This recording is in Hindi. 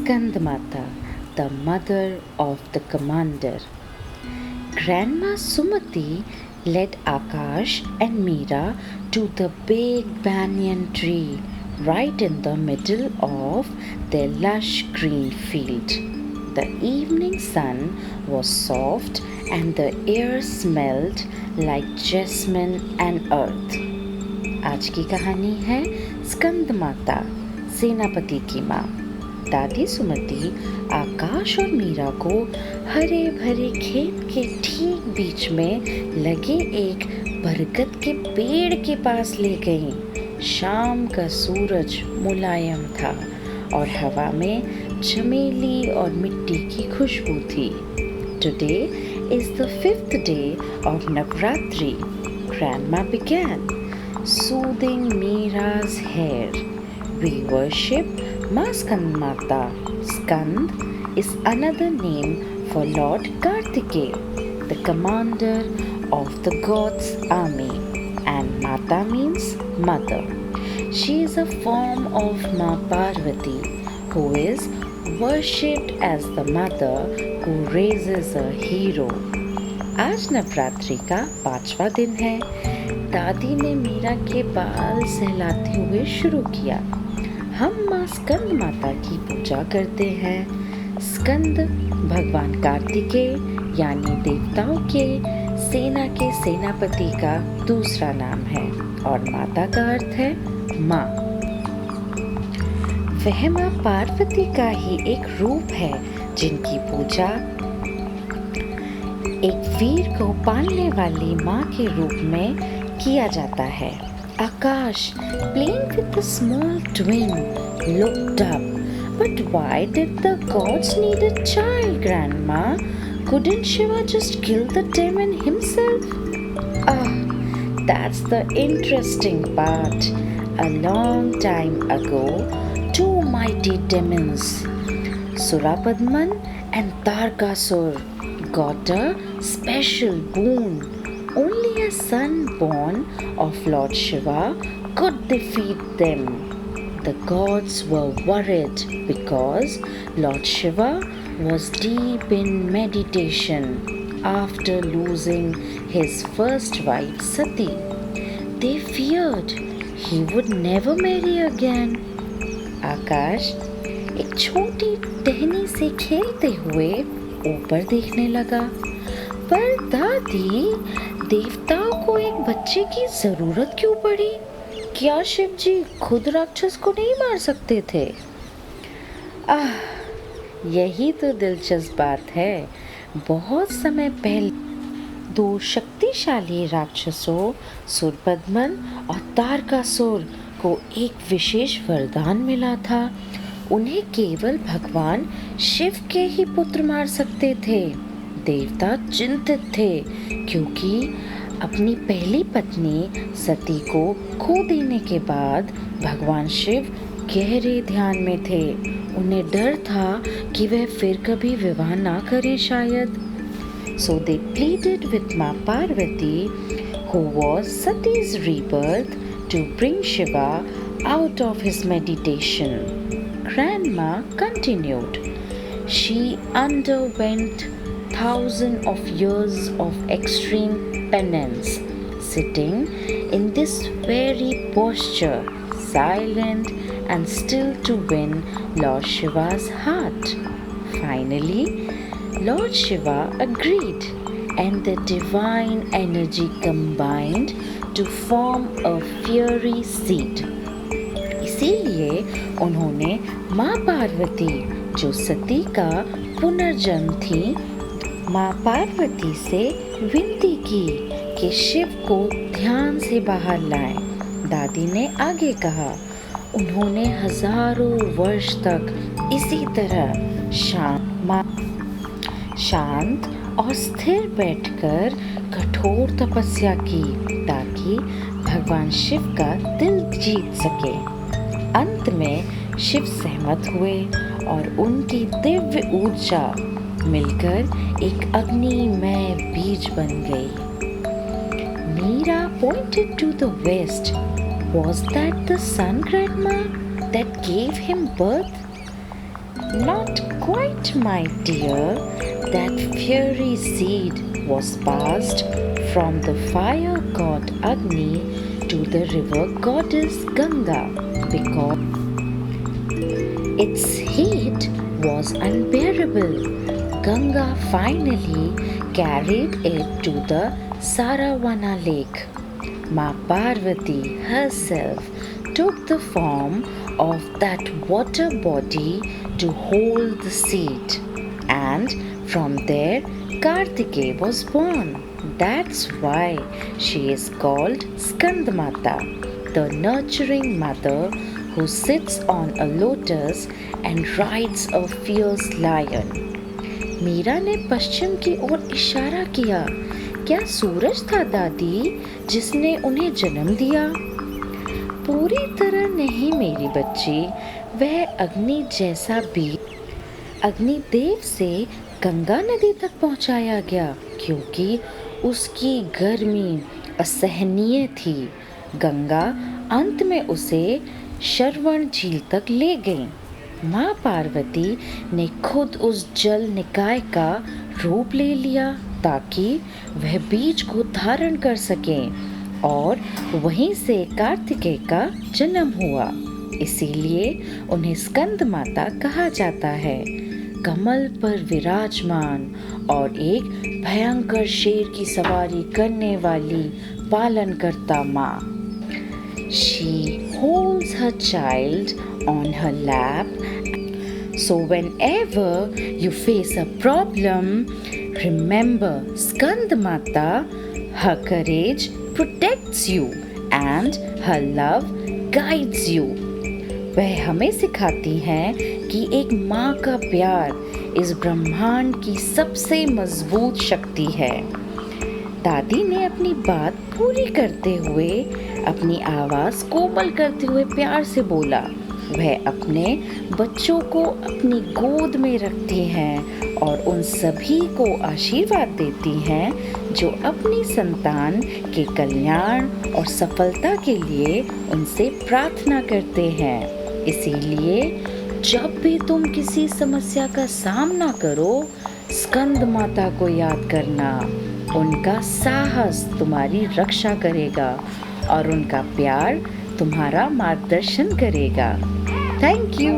Skandamata, the mother of the commander. Grandma Sumati led Akash and Meera to the big banyan tree right in the middle of their lush green field. The evening sun was soft and the air smelled like jasmine and earth. आज की कहानी है स्कंद माता, सेनापति की माँ। दादी सुमति आकाश और मीरा को हरे भरे खेत के ठीक बीच में लगे एक बरगद के पेड़ के पास ले गईं। शाम का सूरज मुलायम था और हवा में चमेली और मिट्टी की खुशबू थी। Today is the 5th day of Navratri. Grandma began soothing Meera's hair. We worship Ma Skandamata. Skand is another name for Lord Kartikeya, the commander of the gods' army, and Mata means mother. She is a form of Ma Parvati, who is worshipped as the mother who raises a hero. आज नवरात्रि का 5वां दिन है। दादी ने मीरा के बाल सहलाते हुए शुरू किया। हम माँ स्कंद माता की पूजा करते हैं। स्कंद भगवान कार्तिकेय यानी देवताओं के सेना के सेनापति का दूसरा नाम है और माता का अर्थ है माँ। वह माँ पार्वती का ही एक रूप है जिनकी पूजा एक वीर को पालने वाली माँ के रूप में किया जाता है। Akash, playing with the small twin, looked up. But why did the gods need a child, Grandma? Couldn't Shiva just kill the demon himself? That's the interesting part. A long time ago, two mighty demons, Surapadman and Tarkasur, got a special boon. Only a son born of Lord Shiva could defeat them. The gods were worried because Lord Shiva was deep in meditation after losing his first wife Sati. They feared he would never marry again. आकाश एक छोटी टहनी से खेलते हुए ऊपर देखने लगा। पर दादी, देवताओं को एक बच्चे की जरूरत क्यों पड़ी? क्या शिव जी खुद राक्षस को नहीं मार सकते थे? यही तो दिलचस्प बात है। बहुत समय पहले दो शक्तिशाली राक्षसों सुरपद्मन और तारकासुर को एक विशेष वरदान मिला था। उन्हें केवल भगवान शिव के ही पुत्र मार सकते थे। देवता चिंतित थे क्योंकि अपनी पहली पत्नी सती को खो देने के बाद भगवान शिव गहरे ध्यान में थे। उन्हें डर था कि वह फिर कभी विवाह ना करें शायद। So they pleaded with Ma Parvati, who was Sati's rebirth, to bring Shiva out of his meditation. Grandma continued. She underwent thousands of years of extreme penance, sitting in this very posture, silent and still to win Lord Shiva's heart. Finally, Lord Shiva agreed, and the divine energy combined to form a fiery seed. इसीलिए उन्होंने माँ पार्वती, जो सती का पुनर्जन्म थी, माँ पार्वती से विनती की कि शिव को ध्यान से बाहर लाएं। दादी ने आगे कहा, उन्होंने हजारों वर्ष तक इसी तरह शांत और स्थिर बैठकर कठोर तपस्या की ताकि भगवान शिव का दिल जीत सके। अंत में शिव सहमत हुए और उनकी दिव्य ऊर्जा मिलकर एक अग्निमय बीज बन गई। Meera pointed to the west. Was that the sun, Grandma, that gave him birth? Not quite, my dear. That fiery seed was passed from the fire god Agni to the river goddess Ganga because its heat was unbearable. Ganga finally carried it to the Saravana lake. Ma Parvati herself took the form of that water body to hold the seed, and from there Kartikeya was born. That's why she is called Skandamata, the nurturing mother who sits on a lotus and rides a fierce lion. Meera ने पश्चिम की ओर इशारा किया। क्या सूरज था दादी जिसने उन्हें जन्म दिया? पूरी तरह नहीं मेरी बच्ची, वह अग्नि जैसा भी अग्निदेव से गंगा नदी तक पहुंचाया गया क्योंकि उसकी गर्मी असहनीय थी। गंगा अंत में उसे श्रवण झील तक ले गई। माँ पार्वती ने खुद उस जल निकाय का रूप ले लिया ताकि वह बीज को धारण कर सकें और वहीं से कार्तिकेय का जन्म हुआ। इसीलिए उन्हें स्कंद माता कहा जाता है। कमल पर विराजमान और एक भयंकर शेर की सवारी करने वाली पालनकर्ता माँ। She holds her child on her lap. So whenever you face a problem, remember Skandamata. Her courage protects you and her love guides you. वह हमें सिखाती हैं कि एक माँ का प्यार इस ब्रह्मांड की सबसे मजबूत शक्ति है। दादी ने अपनी बात पूरी करते हुए अपनी आवाज़ कोमल करते हुए प्यार से बोला। वह अपने बच्चों को अपनी गोद में रखती हैं और उन सभी को आशीर्वाद देती हैं जो अपनी संतान के कल्याण और सफलता के लिए उनसे प्रार्थना करते हैं। इसीलिए जब भी तुम किसी समस्या का सामना करो, स्कंद माता को याद करना। उनका साहस तुम्हारी रक्षा करेगा और उनका प्यार तुम्हारा मार्गदर्शन करेगा। Thank you.